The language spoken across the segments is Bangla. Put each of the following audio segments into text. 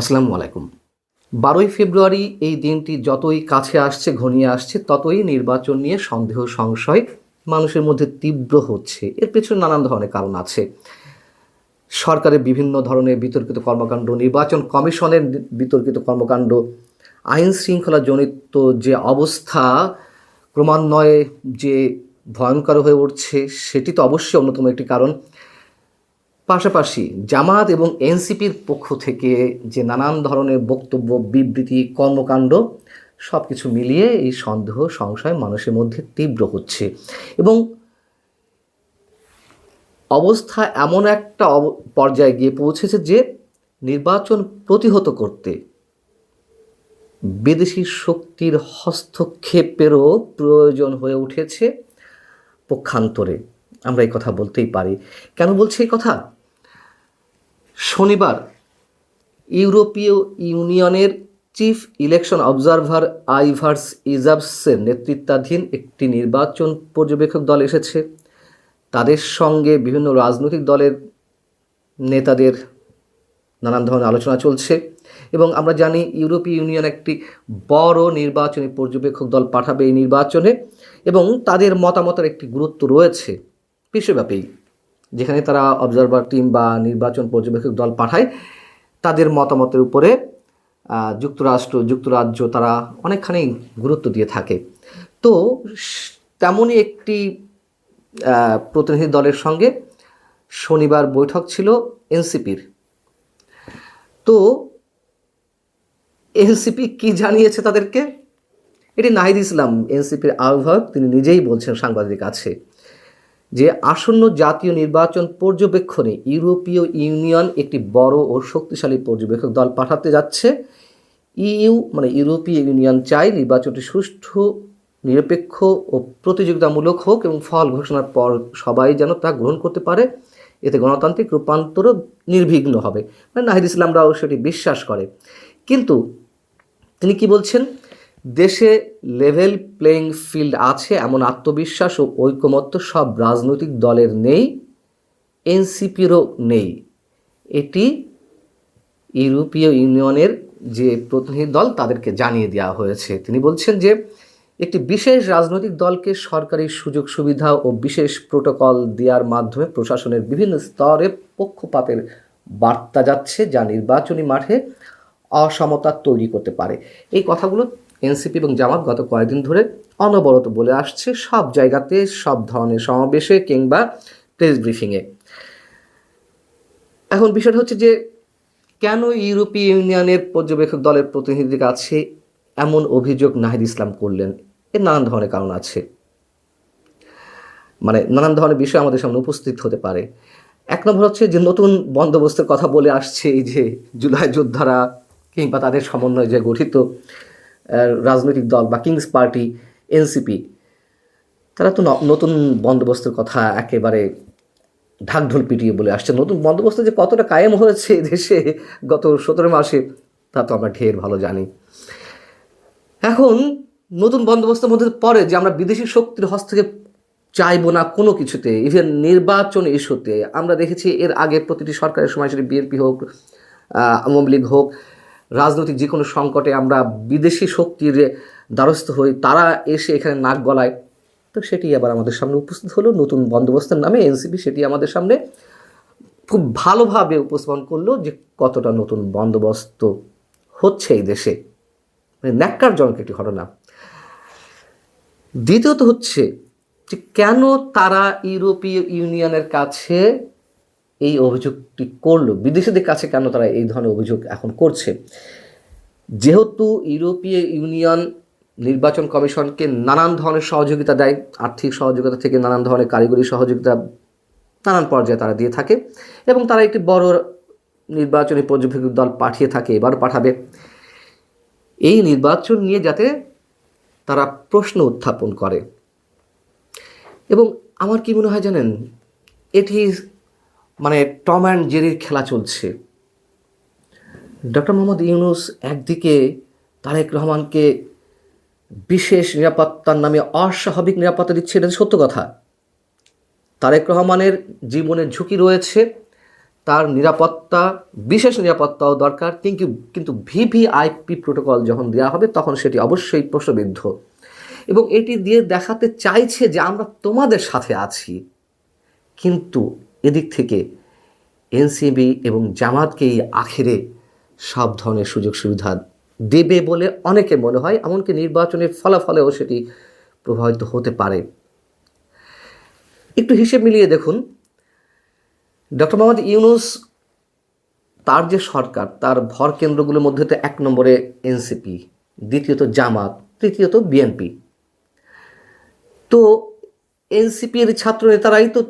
আসসালামু আলাইকুম। ১২ই ফেব্রুয়ারি এই দিনটি যতই কাছে আসছে, ঘনিয়ে আসছে, ততই নির্বাচন নিয়ে সন্দেহ সংশয় মানুষের মধ্যে তীব্র হচ্ছে। এর পেছনে নানান ধরনের কারণ আছে। সরকারের বিভিন্ন ধরনের বিতর্কিত কর্মকাণ্ড, নির্বাচন কমিশনের বিতর্কিত কর্মকাণ্ড, আইন শৃঙ্খলাজনিত যে অবস্থা ক্রমান্বয়ে যে ভয়ঙ্কর হয়ে উঠছে, সেটি তো অবশ্যই অন্যতম একটি কারণ। পাশাপাশি জামাত এবং এনসিপির পক্ষ থেকে যে নানান ধরনের বক্তব্য, বিবৃতি, কর্মকাণ্ড সব কিছু মিলিয়ে এই সন্দেহ সংশয় মানুষের মধ্যে তীব্র হচ্ছে এবং অবস্থা এমন একটা পর্যায়ে গিয়ে পৌঁছেছে যে নির্বাচন প্রতিহত করতে বিদেশি শক্তির হস্তক্ষেপেরও প্রয়োজন হয়ে উঠেছে পক্ষান্তরে। আমরা এই কথা বলতেই পারি। কেন বলছি এই কথা? শনিবার ইউরোপীয় ইউনিয়নের চিফ ইলেকশন অবজারভার আইভার্স ইজাবসের নেতৃত্বাধীন একটি নির্বাচন পর্যবেক্ষক দল এসেছে। তাদের সঙ্গে বিভিন্ন রাজনৈতিক দলের নেতাদের নানান ধরনের আলোচনা চলছে এবং আমরা জানি ইউরোপীয় ইউনিয়ন একটি বড় নির্বাচনী পর্যবেক্ষক দল পাঠাবে এই নির্বাচনে এবং তাদের মতামতের একটি গুরুত্ব রয়েছে বিশ্বব্যাপী। যেখানে তারা অবজারভার টিম বা নির্বাচন পর্যবেক্ষক দল পাঠায়, তাদের মতামতের উপরে যুক্তরাজ্য তারা অনেকখানি গুরুত্ব দিয়ে থাকে। তো তেমনই একটি প্রতিনিধি দলের সঙ্গে শনিবার বৈঠক ছিল এনসিপির। তো এনসিপি কি জানিয়েছে তাদেরকে? এটি নাহিদ ইসলাম, এনসিপির আহ্বায়ক, তিনি নিজেই বলছেন সাংবাদিকের কাছে যে আসন্ন জাতীয় নির্বাচন পর্যবেক্ষণে ইউরোপীয় ইউনিয়ন একটি বড় ও শক্তিশালী পর্যবেক্ষক দল পাঠাতে যাচ্ছে। ইউরোপীয় ইউনিয়ন চায় নির্বাচনটি সুষ্ঠু, নিরপেক্ষ ও প্রতিযোগিতামূলক হোক এবং ফল ঘোষণার পর সবাই যেন তা গ্রহণ করতে পারে। এতে গণতান্ত্রিক রূপান্তরও নির্বিঘ্ন হবে। নাহিদ ইসলামরাও সেটি বিশ্বাস করে। কিন্তু তিনি কি বলছেন? দেশে লেভেল প্লেয়িং ফিল্ড আছে এমন আত্মবিশ্বাস ও ঐকমত্য সব রাজনৈতিক দলের নেই, এনসিপিরও নেই। এটি ইউরোপীয় ইউনিয়নের যে প্রতিনিধি দল তাদেরকে জানিয়ে দেওয়া হয়েছে। তিনি বলছেন যে একটি বিশেষ রাজনৈতিক দলকে সরকারি সুযোগ সুবিধা ও বিশেষ প্রোটোকল দেওয়ার মাধ্যমে প্রশাসনের বিভিন্ন স্তরে পক্ষপাতের বার্তা যাচ্ছে, যা নির্বাচনী মাঠে অসমতা তৈরি করতে পারে। এই কথাগুলো এনসিপি এবং জামাত গত কয়েকদিন ধরে অনবরত বলে আসছে, সব জায়গাতে, সব ধরনের সমাবেশে কিংবা প্রেস ব্রিফিংয়ে। এখন বিষয়টা হচ্ছে যে কেন ইউরোপীয় ইউনিয়নের পর্যবেক্ষক দলের প্রতিনিধির কাছে এমন অভিযোগ নাহিদ ইসলাম করলেন? এর নানান ধরনের কারণ আছে, নানান ধরনের বিষয় আমাদের সামনে উপস্থিত হতে পারে। এক নম্বর হচ্ছে যে নতুন বন্দোবস্তের কথা বলে আসছে এই যে জুলাই যোদ্ধারা কিংবা তাদের সমন্বয়ে যে গঠিত রাজনৈতিক দল বা কিংস পার্টি এনসিপি, তারা তো নতুন বন্দোবস্তের কথা একেবারে ঢাকঢোল পিটিয়ে বলে আসছে। নতুন বন্দোবস্ত যে কতটা কায়েম হয়েছে দেশে গত 17 মাসে তা তো আমরা ঢের ভালো জানি। এখন নতুন বন্দোবস্তের মধ্যে পড়ে যে আমরা বিদেশি শক্তির হস্তক্ষেপ চাইবো না কোনো কিছুতে, ইভেন নির্বাচন ইস্যুতে। আমরা দেখেছি এর আগে প্রতিটি সরকারের সময়, সেটি বিএনপি হোক, আওয়ামী লীগ হোক, রাজনৈতিক যে কোনো সংকটে আমরা বিদেশি শক্তির দ্বারস্থ হই, তারা এসে এখানে নাক গলায়। তো সেটি আবার আমাদের সামনে উপস্থিত হলো নতুন বন্দোবস্তের নামে। এনসিপি সেটি আমাদের সামনে খুব ভালোভাবে উপস্থাপন করলো যে কতটা নতুন বন্দোবস্ত হচ্ছে এই দেশে। ন্যাক্কারজনক একটি ঘটনা। দ্বিতীয়ত হচ্ছে যে কেন তারা ইউরোপীয় ইউনিয়নের কাছে এই অভিযোগটি করলো, বিদেশিদের কাছে কেন তারা এই ধরনের অভিযোগ এখন করছে? যেহেতু ইউরোপীয় ইউনিয়ন নির্বাচন কমিশনকে নানান ধরনের সহযোগিতা দেয়, আর্থিক সহযোগিতা থেকে নানান ধরনের কারিগরি সহযোগিতা নানান পর্যায়ে তারা দিয়ে থাকে এবং তারা একটি বড় নির্বাচনী পর্যবেক্ষক দল পাঠিয়ে থাকে, এবার পাঠাবে। এই নির্বাচন নিয়ে যাতে তারা প্রশ্ন উত্থাপন করে। এবং আমার কি মনে হয় জানেন, এটি টম অ্যান্ড জেরির খেলা চলছে। ডক্টর মোহাম্মদ ইউনূস একদিকে তারেক রহমানকে বিশেষ নিরাপত্তার নামে অস্বাভাবিক নিরাপত্তা দিচ্ছে, এটা সত্য কথা। তারেক রহমানের জীবনের ঝুঁকি রয়েছে, তার নিরাপত্তা, বিশেষ নিরাপত্তাও দরকার, কিন্তু ভিভিআইপি প্রোটোকল যখন দেওয়া হবে তখন সেটি অবশ্যই প্রশ্নবিদ্ধ, এবং এটি দিয়ে দেখাতে চাইছে যে আমরা তোমাদের সাথে আছি। কিন্তু এদিক থেকে এনসিপি এবং জামাতকেই আখেরে সব ধরনের সুযোগ সুবিধা দেবে বলে অনেকে মনে হয়, এমনকি নির্বাচনের ফলাফলেও সেটি প্রভাবিত হতে পারে। একটু হিসেব মিলিয়ে দেখুন, ডক্টর মোহাম্মদ ইউনূস তার যে সরকার, তার ভর কেন্দ্রগুলোর মধ্যে তো 1 নম্বরে এনসিপি, দ্বিতীয়ত জামাত, তৃতীয়ত বিএনপি। তো এনসিপির ছাত্র নেতারাই তো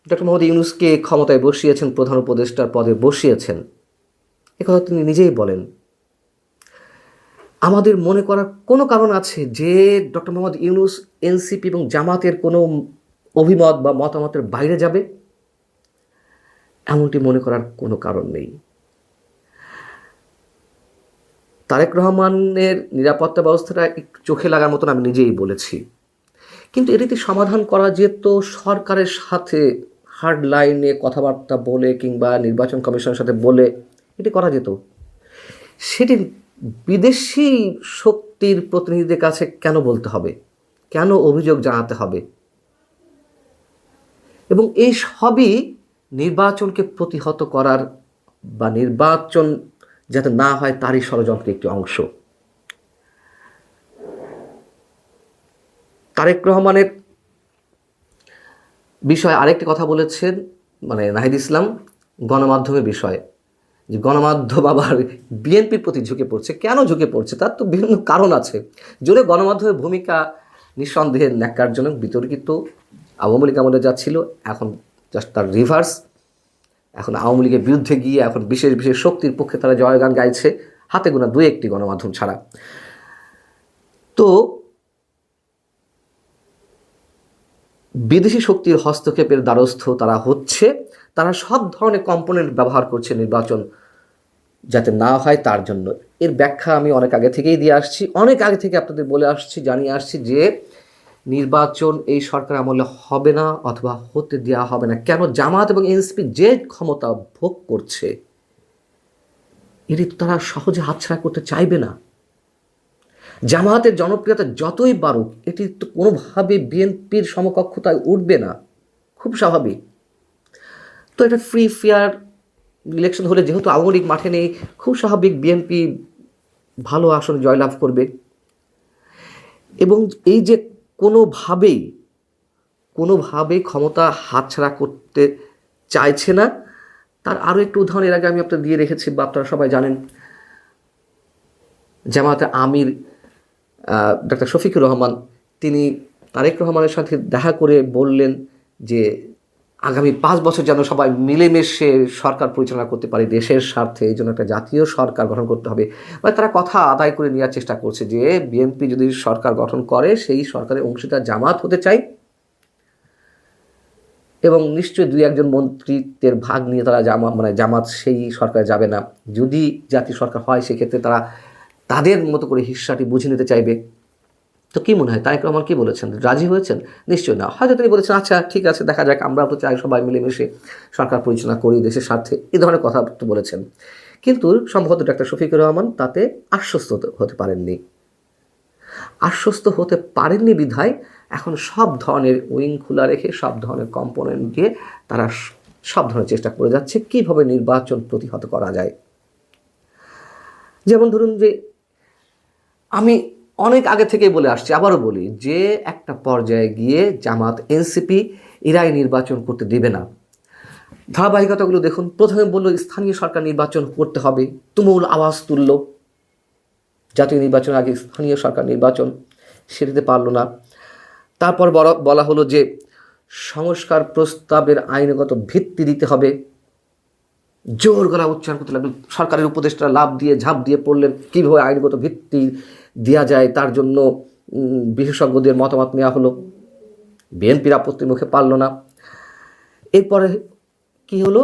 ডক্টর মোহাম্মদ ইউনূসকে ক্ষমতায় বসিয়েছেন, প্রধান উপদেষ্টার পদে বসিয়েছেন, একথা তিনি নিজেই বলেন। আমাদের মনে করার কোনো কারণ আছে যে ডক্টর মোহাম্মদ ইউনূস এনসিপি এবং জামাতের কোনো অভিমত বা মতামতের বাইরে যাবে? এমনটি মনে করার কোনো কারণ নেই। তারেক রহমানের নিরাপত্তা ব্যবস্থাটা একটু চোখে লাগার মতন আমি নিজেই বলেছি, কিন্তু এটিতে সমাধান করা যেত সরকারের সাথে হার্ড লাইনে কথাবার্তা বলে কিংবা নির্বাচন কমিশনের সাথে বলে এটি করা যেত। সেটি বিদেশি শক্তির প্রতিনিধিদের কাছে কেন বলতে হবে, কেন অভিযোগ জানাতে হবে? এবং এই সবই নির্বাচনকে প্রতিহত করার বা নির্বাচন যাতে না হয় তারই ষড়যন্ত্রের একটি অংশ। তারেক রহমানের বিষয়ে আরেকটি কথা বলেছেন নাহিদ ইসলাম, গণমাধ্যমের বিষয়ে, যে গণমাধ্যম আবার বিএনপির প্রতি ঝুঁকে পড়ছে। কেন ঝুঁকে পড়ছে তার তো বিভিন্ন কারণ আছে। যদিও গণমাধ্যমের ভূমিকা নিঃসন্দেহে ন্যাক্কারজনক, বিতর্কিত, আওয়ামী লীগ আমলে যা ছিল এখন জাস্ট তার রিভার্স। এখন আওয়ামী লীগের বিরুদ্ধে গিয়ে এখন বিশেষ বিশেষ শক্তির পক্ষে তারা জয়গান গাইছে, হাতে গোনা 2-1টি গণমাধ্যম ছাড়া। তো বিদেশি শক্তির হস্তক্ষেপের দ্বারস্থ তারা হচ্ছে, তারা সব ধরনের কম্পোনেন্ট ব্যবহার করছে নির্বাচন যাতে না হয় তার জন্য। এর ব্যাখ্যা আমি অনেক আগে থেকেই দিয়ে আসছি, অনেক আগে থেকে আপনাদের বলে আসছি, জানিয়ে আসছি যে নির্বাচন এই সরকার আমলে হবে না অথবা হতে দেওয়া হবে না। কেন? জামাত এবং এনসিপি যে ক্ষমতা ভোগ করছে এটি তো তারা সহজে হাতছাড়া করতে চাইবে না। জামাতের জনপ্রিয়তা যতই বাড়ুক এটি তো কোনোভাবে বিএনপির সমকক্ষতায় উঠবে না, খুব স্বাভাবিক। তো এটা ফ্রি ফেয়ার ইলেকশন হলে যেহেতু আওয়ামী লীগ মাঠে নেই, খুব স্বাভাবিক বিএনপি ভালো আসন জয়লাভ করবে। এবং এই যে কোনোভাবেই ক্ষমতা হাতছাড়া করতে চাইছে না, তার আরও একটু উদাহরণ এর আগে আমি আপনাদের দিয়ে রেখেছি বা আপনারা সবাই জানেন। জামায়াতের আমির ডক্টর শফিকুর রহমান, তিনি তারেক রহমানের সাথে দেখা করে বললেন যে আগামী 5 বছর যেন সবাই মিলেমিশে সরকার পরিচালনা করতে পারে দেশের স্বার্থে, এই জন্য একটা জাতীয় সরকার গঠন করতে হবে। তারা কথা আদায় করে নেওয়ার চেষ্টা করছে যে বিএনপি যদি সরকার গঠন করে সেই সরকারের অংশীদার জামাত হতে চাই, এবং নিশ্চয়ই 2-1 মন্ত্রিত্বের ভাগ নিয়ে তারা জামাত সেই সরকারে যাবে না। যদি জাতীয় সরকার হয় সেক্ষেত্রে তারা তাদের মতো করে হিস্সাটি বুঝে নিতে চাইবে। তো কী মনে হয় তারেক রহমান কী বলেছেন? রাজি হয়েছেন? নিশ্চয়ই না। হয়তো তিনি বলেছেন আচ্ছা ঠিক আছে, দেখা যাক, আমরা তো চাই সবাই মিলেমিশে সরকার পরিচালনা করি দেশের স্বার্থে, এই ধরনের কথা তো বলেছেন। কিন্তু সম্ভবত ডক্টর শফিকুর রহমান তাতে আশ্বস্ত হতে পারেননি। আশ্বস্ত হতে পারেননি বিধায় এখন সব ধরনের উইং খোলা রেখে সব ধরনের কম্পোনেন্ট দিয়ে তারা সব ধরনের চেষ্টা করে যাচ্ছে কীভাবে নির্বাচন প্রতিহত করা যায়। যেমন ধরুন যে আমি অনেক আগে থেকেই বলে আসছি, আবারও বলি, যে একটা পর্যায়ে গিয়ে জামাত এনসিপি এরাই নির্বাচন করতে দেবে না। ধারাবাহিকতাগুলো দেখুন। প্রথমে বলল স্থানীয় সরকার নির্বাচন করতে হবে, তুমুল আওয়াজ তুলল। জাতীয় নির্বাচনের আগে স্থানীয় সরকার নির্বাচন, সেটাতে পারল না। তারপর বলা হলো যে সংস্কার প্রস্তাবের আইনগত ভিত্তি দিতে হবে, জোর গলা উচ্চারণ করতে লাগলো। সরকারের উপদেষ্টা ঝাঁপ দিয়ে পড়লেন কীভাবে আইনগত ভিত্তি দেওয়া যায়, তার জন্য বিশেষজ্ঞদের মতামত নেওয়া হলো। বিএনপির আপত্তির মুখে পারল না। এরপরে কি হলো?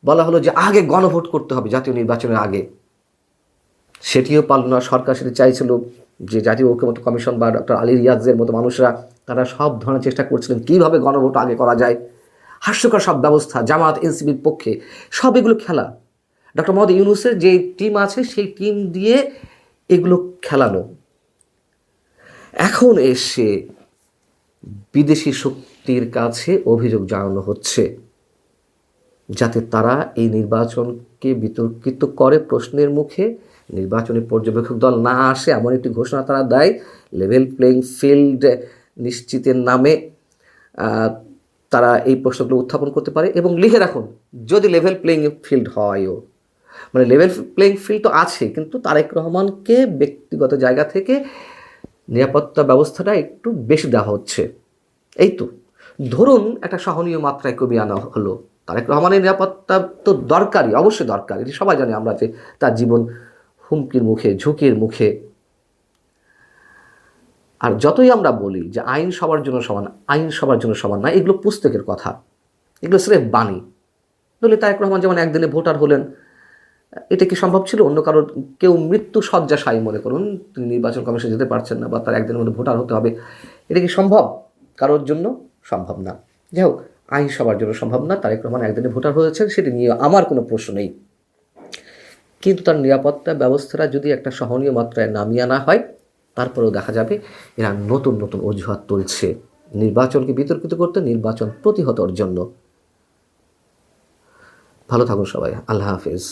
বলা হলো যে আগে গণভোট করতে হবে জাতীয় নির্বাচনের আগে, সেটিও পারল না। সরকার সেটি চাইছিল যে জাতীয় ঐক্যমত্য কমিশন বা ডক্টর আলী রিয়াজের মতো মানুষরা, তারা সব ধরনের চেষ্টা করছিলেন কীভাবে গণভোট আগে করা যায়। হাস্যকর সব ব্যবস্থা, জামাত এনসিপির পক্ষে, সব এগুলো খেলা। ডক্টর মোহাম্মদ ইউনূসের যে টিম আছে সেই টিম দিয়ে এগুলো খেলানো। এখন এসে বিদেশি শক্তির কাছে অভিযোগ জানানো হচ্ছে যাতে তারা এই নির্বাচনকে বিতর্কিত করে, প্রশ্নের মুখে নির্বাচনী পর্যবেক্ষক দল না আসে এমন একটি ঘোষণা তারা দেয়, লেভেল প্লেইং ফিল্ড নিশ্চিতের নামে তারা এই প্রশ্নগুলো উত্থাপন করতে পারে। এবং লিখে রাখুন, যদি লেভেল প্লেইং ফিল্ড হয়ও, মানে লেভেল প্লেইং ফিল্ড তো আছে, কিন্তু তারেক রহমানকে ব্যক্তিগত জায়গা থেকে নিরাপত্তা ব্যবস্থাটা একটু বেশি দেওয়া হচ্ছে। এই তো ধরুন একটা সহনীয় মাত্রায় কমিয়ে আনা হলো। তারেক রহমানের নিরাপত্তা তো দরকারই, অবশ্যই দরকার, এটি সবাই জানে আমরা যে তার জীবন হুমকির মুখে, ঝুঁকির মুখে। আর যতই আমরা বলি যে আইন সবার জন্য সমান, আইন সবার জন্য সমান না, এগুলো পুস্তকের কথা, এগুলো স্রেফ বাণী। নইলে তারেক রহমান যেমন একদিনে ভোটার হলেন, এটা কি সম্ভব ছিল? অন্য কারোর কেউ মৃত্যু শয্যাশায়ী মনে করুন, তিনি নির্বাচন কমিশনে যেতে পারছেন না বা তার একদিনের মধ্যে ভোটার হতে হবে, এটা কি সম্ভব? কারোর জন্য সম্ভব না। যাই হোক, আইন সবার জন্য সম্ভব না। তারেক রহমান একদিনে ভোটার হয়েছেন, সেটি নিয়ে আমার কোনো প্রশ্ন নেই। কিন্তু তার নিরাপত্তা ব্যবস্থাটা যদি একটা সহনীয় মাত্রায় নামিয়ে আনা হয়, তারপরেও দেখা যাবে এরা নতুন নতুন অজুহাত তুলছে নির্বাচনকে বিতর্কিত করতে, নির্বাচন প্রতিহতর জন্য। ভালো থাকুন সবাই, আল্লাহ হাফিজ।